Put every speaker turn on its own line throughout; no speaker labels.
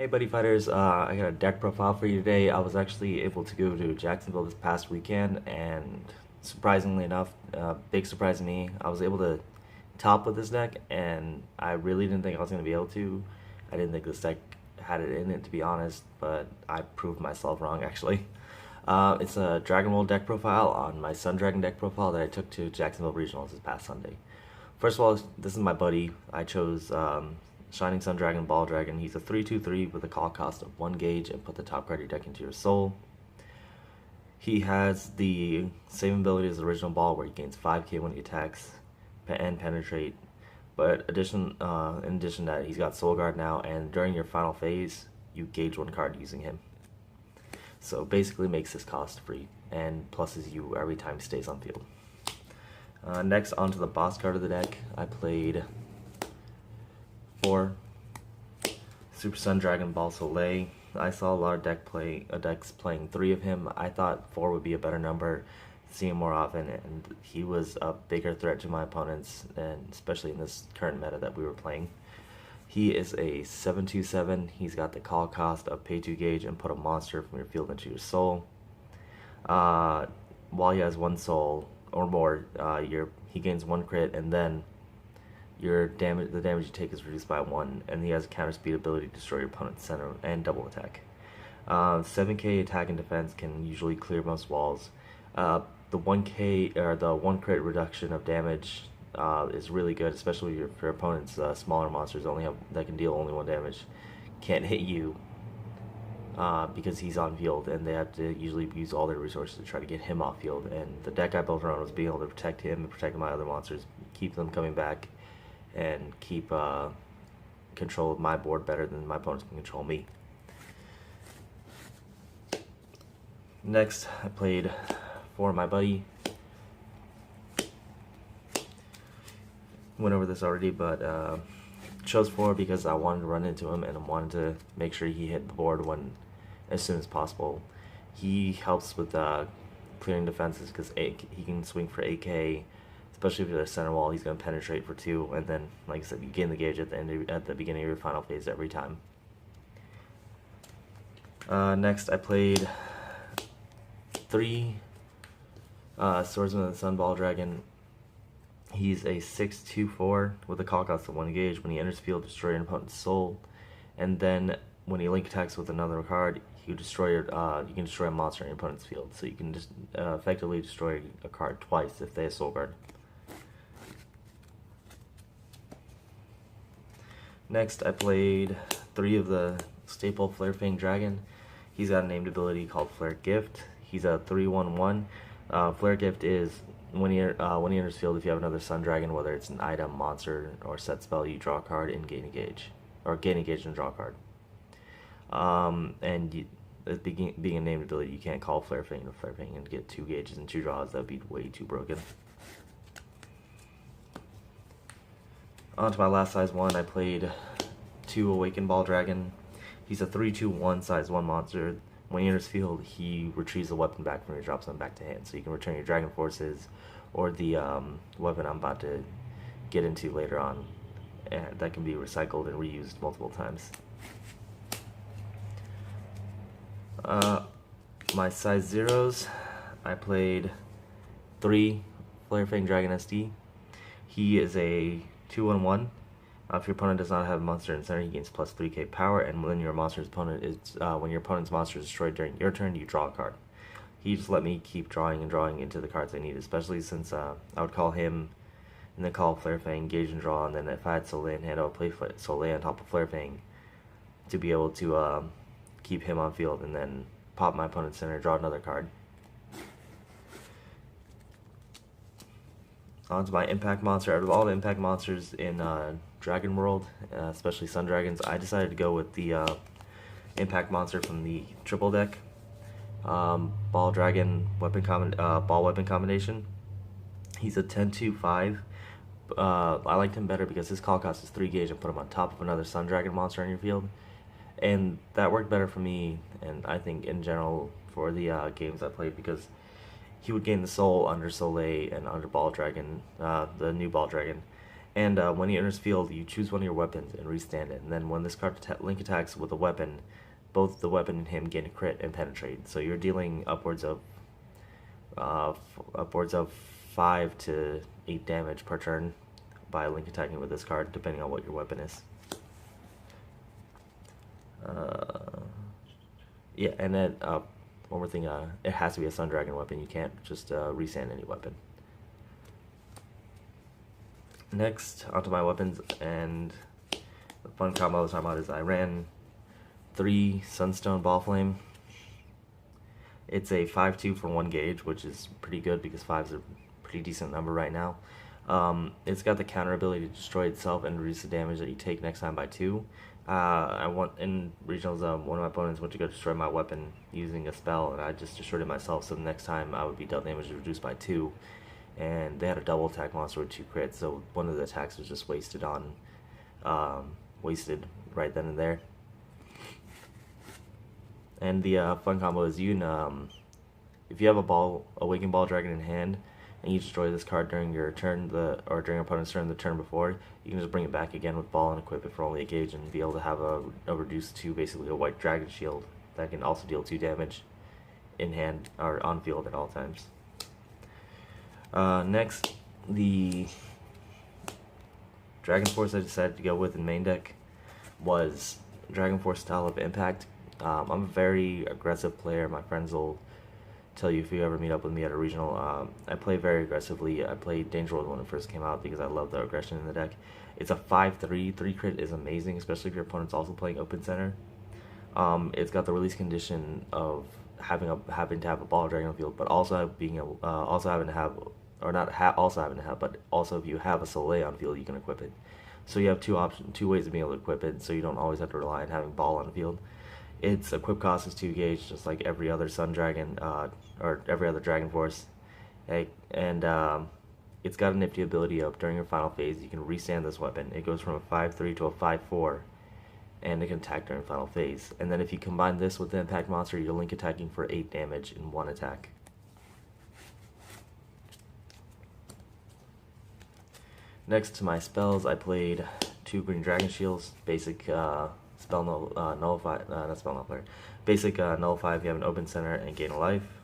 Hey buddy fighters, I got a deck profile for you today. I was actually able to go to Jacksonville this past weekend, and surprisingly enough, big surprise to me, I was able to top with this deck, and I really didn't think I was going to be able to. I didn't think this deck had it in it, to be honest, but I proved myself wrong actually. It's a Dragobond deck profile on my Sun Dragon deck profile that I took to Jacksonville Regionals this past Sunday. First of all, this is my buddy. I chose Shining Sun Dragon, Ball Dragon. He's a 3/2/3 with a call cost of 1 gauge and put the top card of your deck into your soul. He has the same ability as the original Ball where he gains 5k when he attacks and penetrate. But in addition to that, he's got Soul Guard now, and during your final phase, you gauge 1 card using him. So basically makes this cost free and pluses you every time he stays on field. Next, onto the boss card of the deck, I played 4 Super Sun Dragon Ball Soleil. I saw a lot of decks playing 3 of him. I thought 4 would be a better number, see him more often, and he was a bigger threat to my opponents, and especially in this current meta that we were playing. He is a 7/2/7. He's got the call cost of pay 2 gauge and put a monster from your field into your soul. While he has 1 soul or more, he gains 1 crit, and then the damage you take is reduced by 1, and he has a counter speed ability to destroy your opponent's center and double attack. 7k attack and defense can usually clear most walls. The 1k or the 1 crit reduction of damage is really good, especially for your opponent's smaller monsters that can deal only 1 damage. Can't hit you because he's on field, and they have to usually use all their resources to try to get him off field. And the deck I built around was being able to protect him and protect my other monsters, keep them coming back, and keep control of my board better than my opponents can control me. Next, I played for my buddy. Went over this already, but chose 4 because I wanted to run into him and I wanted to make sure he hit the board as soon as possible. He helps with clearing defenses because he can swing for 8k, especially if you're the center wall. He's going to penetrate for 2, and then, like I said, you gain the gauge at the beginning of your final phase every time. Next, I played 3 Swordsman of the Sun Ball Dragon. He's a 6/2/4 with a call cost of 1 gauge. When he enters field, destroy an opponent's soul, and then when he link attacks with another card, you can destroy a monster in your opponent's field. So you can just effectively destroy a card twice if they have Soul Guard. Next, I played 3 of the staple Flarefang Dragon. He's got a named ability called Flare Gift. He's a 3/1/1. Flare Gift is when he enters field, if you have another Sun Dragon, whether it's an item, monster, or set spell, you draw a card and gain a gauge, or gain a gauge and draw a card. Being a named ability, you can't call Flarefang into Flarefang and get 2 gauges and 2 draws. That'd be way too broken. On to my last size 1, I played 2 Awakened Ball Dragon. He's a 3/2/1 size 1 monster. When he enters field, he retrieves the weapon back from your drop zone back to hand. So you can return your Dragon Forces or the weapon I'm about to get into later on. And that can be recycled and reused multiple times. My size 0s, I played 3 Flarefang Dragon SD. He is a 2/1/1. If your opponent does not have a monster in center, he gains plus 3k power, and when your opponent's monster is destroyed during your turn, you draw a card. He just let me keep drawing and drawing into the cards I need, especially since I would call him and then call Flarefang, gauge and draw, and then if I had Soleil in hand, I would play Soleil on top of Flarefang to be able to keep him on field, and then pop my opponent's center, draw another card. On to my impact monster. Out of all the impact monsters in Dragon World, especially Sun Dragons, I decided to go with the impact monster from the triple deck, Ball Dragon Ball weapon combination. He's a 10/2/5. I liked him better because his call cost is 3 gauge and put him on top of another Sun Dragon monster in your field, and that worked better for me, and I think in general for the games I played, because he would gain the soul under Soleil and under Ball Dragon, the new Ball Dragon, And when he enters field, you choose one of your weapons and restand it. And then when this card link attacks with a weapon, both the weapon and him gain a crit and penetrate. So you're dealing upwards of 5 to 8 damage per turn by link attacking with this card, depending on what your weapon is. Yeah, and then one more thing, it has to be a Sun Dragon weapon. You can't just resand any weapon. Next, onto my weapons, and the fun combo I was talking about is I ran 3 Sunstone Ball Flame. It's a 5/2 for 1 gauge, which is pretty good because 5 is a pretty decent number right now. It's got the counter ability to destroy itself and reduce the damage that you take next time by 2. In regionals, one of my opponents went to go destroy my weapon using a spell, and I just destroyed it myself, so the next time I would be dealt damage reduced by 2. And they had a double attack monster with 2 crits, so one of the attacks was just wasted right then and there. And the fun combo is if you have a Awakened Ball Dragon in hand, and you destroy this card during your turn, or during your opponent's turn the turn before, you can just bring it back again with Ball and equip it for only a gauge, and be able to have a reduced to basically a white dragon shield that can also deal 2 damage in hand or on field at all times. Next, the Dragon Force I decided to go with in main deck was Dragon Force style of impact. I'm a very aggressive player. My friends will tell you if you ever meet up with me at a regional. I play very aggressively. I played Danger World when it first came out because I love the aggression in the deck. It's a 5/3. 3 crit is amazing, especially if your opponent's also playing open center. It's got the release condition of having to have a ball dragon on field, but also but also if you have a soleil on field, you can equip it. So you have two ways of being able to equip it, so you don't always have to rely on having ball on the field. Its equip cost is 2 gauge, just like every other Sun Dragon, or every other Dragon Force. And it's got a nifty ability of, during your final phase, you can restand this weapon. It goes from a 5/3 to a 5/4, and it can attack during final phase. And then if you combine this with the impact monster, you're link attacking for 8 damage in 1 attack. Next to my spells, I played 2 Green Dragon Shields, basic nullify, not spell nullifier, basic nullify if you have an open center and gain a life.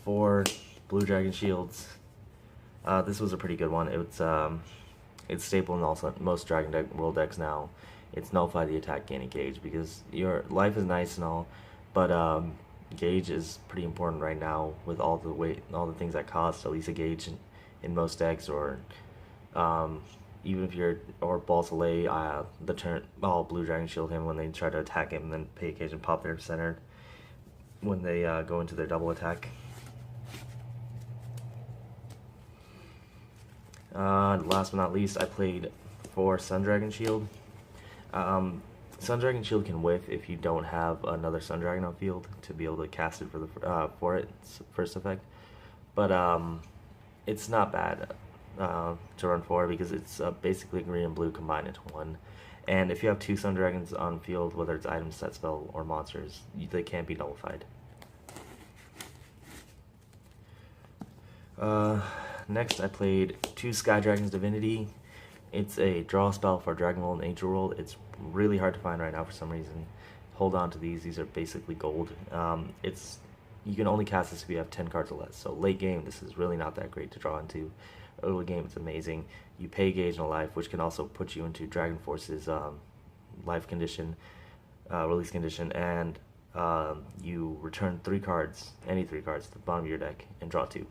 4 Blue Dragon Shields. This was a pretty good one. It's staple in most Dragon World decks now. It's nullify the attack, gain a gauge, because your life is nice and all, but gauge is pretty important right now with all the things that cost at least a gauge in most decks, or even if you're Ball Soleil, Blue Dragon Shield him when they try to attack him, and then pay a gauge and pop their center when they go into their double attack. Last but not least, I played 4 Sun Dragon Shield. Sun Dragon Shield can whiff if you don't have another Sun Dragon on field to be able to cast it for its first effect, but it's not bad to run for, because it's basically green and blue combined into 1. And if you have 2 Sun Dragons on field, whether it's items, set spell, or monsters, they can't be nullified. Next, I played 2 Sky Dragons Divinity. It's a draw spell for Dragon World and Angel World. It's really hard to find right now for some reason. Hold on to these. These are basically gold. You can only cast this if you have 10 cards or less. So late game, this is really not that great to draw into. Early game, it's amazing. You pay gauge and a life, which can also put you into Dragon Force's life condition, release condition, and you return 3 cards, any 3 cards, to the bottom of your deck and draw 2.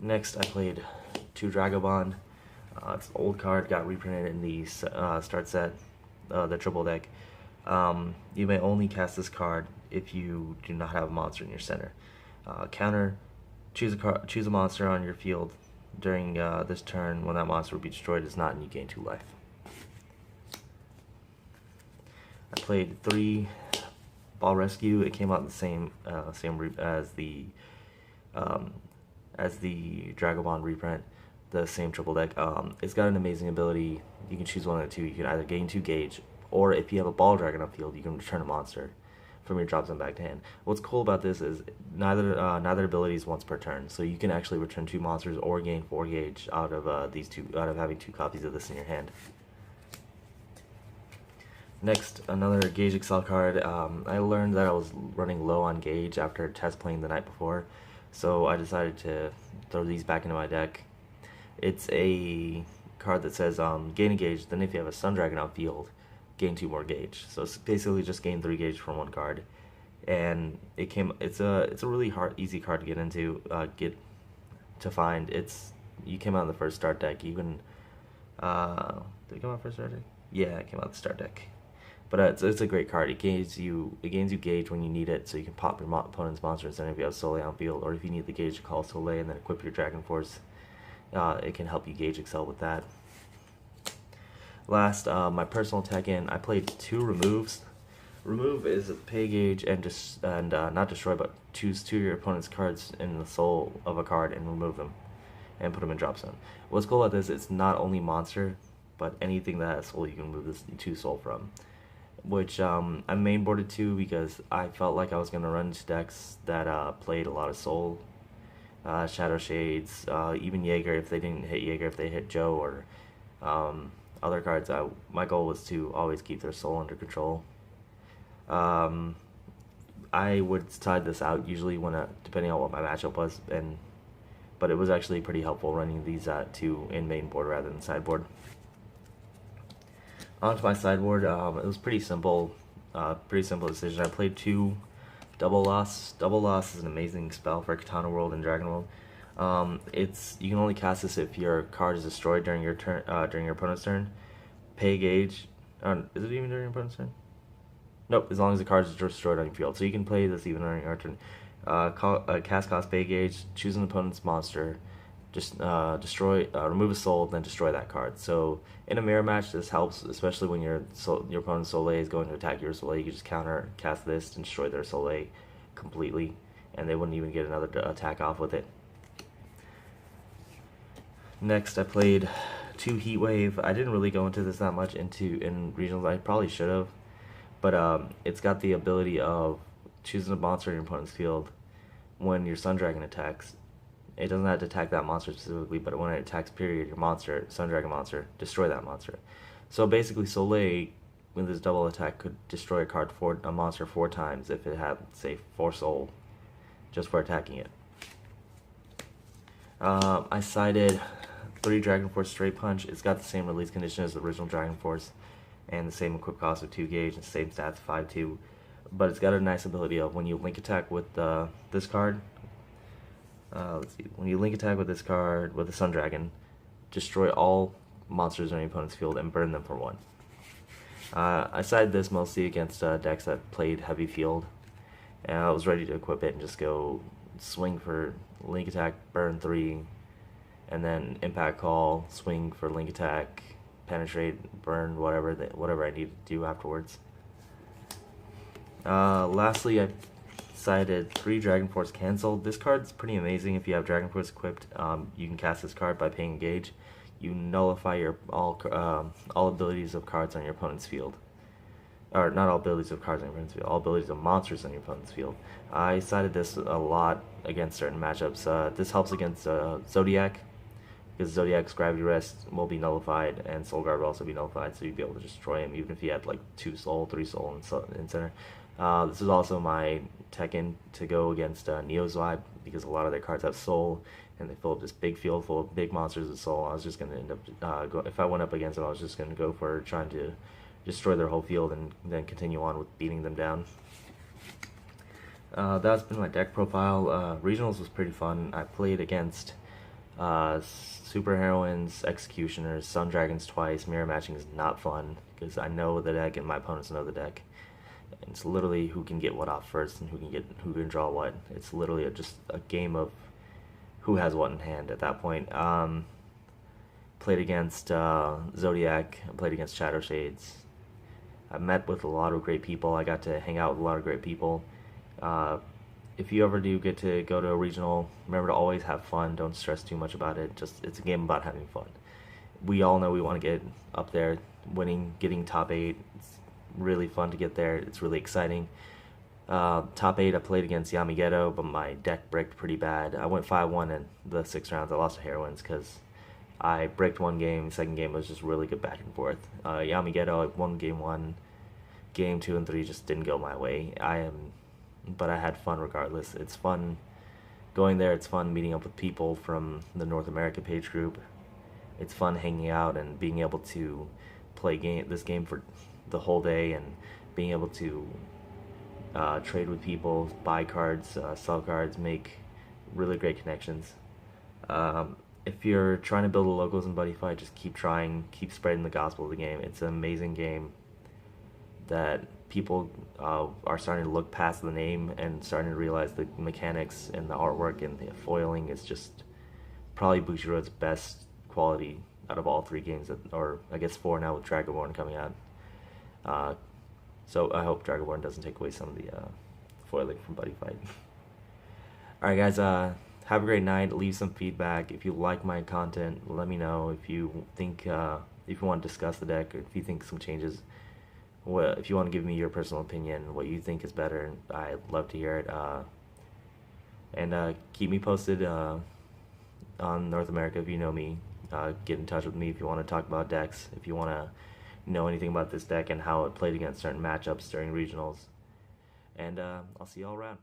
Next, I played 2 Dragobond. It's an old card, got reprinted in the start set, the triple deck. You may only cast this card if you do not have a monster in your center. Counter, choose a monster on your field during this turn. When that monster will be destroyed, it's not, and you gain 2 life. I played 3 Ball Rescue. It came out in the same as the Dragobond reprint, the same triple deck. It's got an amazing ability. You can choose one of the 2. You can either gain 2 gauge, or if you have a Ball Dragon on field, you can return a monster. from your drop zone back to hand. What's cool about this is neither ability is once per turn, so you can actually return 2 monsters or gain 4 gauge out of having 2 copies of this in your hand. Next, another Gauge Excel card. I learned that I was running low on gauge after test playing the night before, so I decided to throw these back into my deck. It's a card that says gain a gauge, then if you have a Sun Dragon on field, gain 2 more gauge. So it's basically just gain 3 gauge from 1 card. And it's a really easy card to get into, find. You came out in the first start deck. You can did it come out first start deck? Yeah, it came out the start deck. But it's a great card. It gains you gauge when you need it, so you can pop your opponent's monsters. And if you have Soleil on field, or if you need the gauge to call Soleil and then equip your Dragon Force, it can help you Gauge Excel with that. Last, my personal tech in, I played 2 removes. Remove is a pay gauge and not destroy, but choose 2 of your opponent's cards in the soul of a card and remove them, and put them in drop zone. What's cool about this? It's not only monster, but anything that has soul you can remove this 2 soul from. Which I mainboarded 2 because I felt like I was gonna run into decks that played a lot of soul. Shadow Shades, even Jaeger if they didn't hit Jaeger, if they hit Joe or other cards. My goal was to always keep their soul under control. I would side this out usually depending on what my matchup was, but it was actually pretty helpful running these 2 in main board rather than sideboard. Onto my sideboard, it was pretty simple decision. I played 2 Double Loss. Double Loss is an amazing spell for Katana World and Dragon World. You can only cast this if your card is destroyed during your turn, during your opponent's turn. Pay gauge. Is it even during your opponent's turn? Nope. As long as the card is destroyed on your field, so you can play this even during your turn. Cast cost pay gauge. Choose an opponent's monster. Just remove a soul, then destroy that card. So in a mirror match, this helps, especially when your opponent's Soleil is going to attack your Soleil. You can just counter cast this and destroy their Soleil completely, and they wouldn't even get another attack off with it. Next, I played 2 Heat Wave. I didn't really go into this that much in regionals. I probably should have, but it's got the ability of choosing a monster in your opponent's field when your Sun Dragon attacks. It doesn't have to attack that monster specifically, but when it attacks, period, your monster, Sun Dragon monster, destroy that monster. So basically, Soleil, with this double attack, could destroy a monster 4 times if it had, say, 4 soul, just for attacking it. I sided 3 Dragon Force Straight Punch. It's got the same release condition as the original Dragon Force, and the same equip cost of 2 gauge, and same stats 5/2. But it's got a nice ability of when you link attack with this card. Let's see. When you link attack with this card, with the Sun Dragon, destroy all monsters on your opponent's field and burn them for 1. I sided this mostly against decks that played heavy field, and I was ready to equip it and just go swing for link attack, burn 3, and then impact call, swing for link attack, penetrate, burn, whatever I need to do afterwards. Lastly, I sided 3 Dragon Force Cancel. This card's pretty amazing. If you have Dragon Force equipped, you can cast this card by paying a gauge. You nullify all abilities of cards on your opponent's field. Or not all abilities of cards on your opponent's field, all abilities of monsters on your opponent's field. I sided this a lot against certain matchups. This helps against Zodiac, because Zodiac's Gravity Rest will be nullified, and Soul Guard will also be nullified, so you'd be able to destroy him even if you had like 2 soul, 3 soul in center. This is also my tech-in to go against Neo's Vibe, because a lot of their cards have soul, and they fill up this big field full of big monsters with soul. I was just going to end up, if I went up against them, I was just going to go for trying to destroy their whole field and then continue on with beating them down. That's been my deck profile. Regionals was pretty fun. I played against Super Heroines, Executioners, Sun Dragons twice. Mirror matching is not fun, because I know the deck and my opponents know the deck. It's literally who can get what off first and who can draw what. It's literally just a game of who has what in hand at that point. Played against Zodiac. I played against Shadow Shades. I met with a lot of great people. I got to hang out with a lot of great people. If you ever do get to go to a regional, remember to always have fun. Don't stress too much about it. It's a game about having fun. We all know we want to get up there, winning, getting top 8. It's really fun to get there. It's really exciting. Top 8, I played against Yamageto, but my deck bricked pretty bad. I went 5-1 in the 6 rounds. I lost to Heroines because I bricked one game. Second game was just really good back and forth. Yamageto, I won game 1. Game 2 and 3 just didn't go my way. But I had fun regardless. It's fun going there. It's fun meeting up with people from the North America page group. It's fun hanging out and being able to play this game for the whole day and being able to trade with people, buy cards, sell cards, make really great connections. If you're trying to build a locals in Buddy Fight, just keep trying, keep spreading the gospel of the game. It's an amazing game that people are starting to look past the name and starting to realize the mechanics and the artwork and the foiling is just probably Bushiroad's best quality out of all 3 games, or I guess 4 now with Dragobond coming out. So I hope Dragobond doesn't take away some of the foiling from Buddy Fight. Alright guys, have a great night. Leave some feedback. If you like my content, let me know. If you think, if you want to discuss the deck, or if you think some changes, if you want to give me your personal opinion, what you think is better, I'd love to hear it. And keep me posted on North America if you know me. Get in touch with me if you want to talk about decks, if you want to know anything about this deck and how it played against certain matchups during regionals. And I'll see you all around.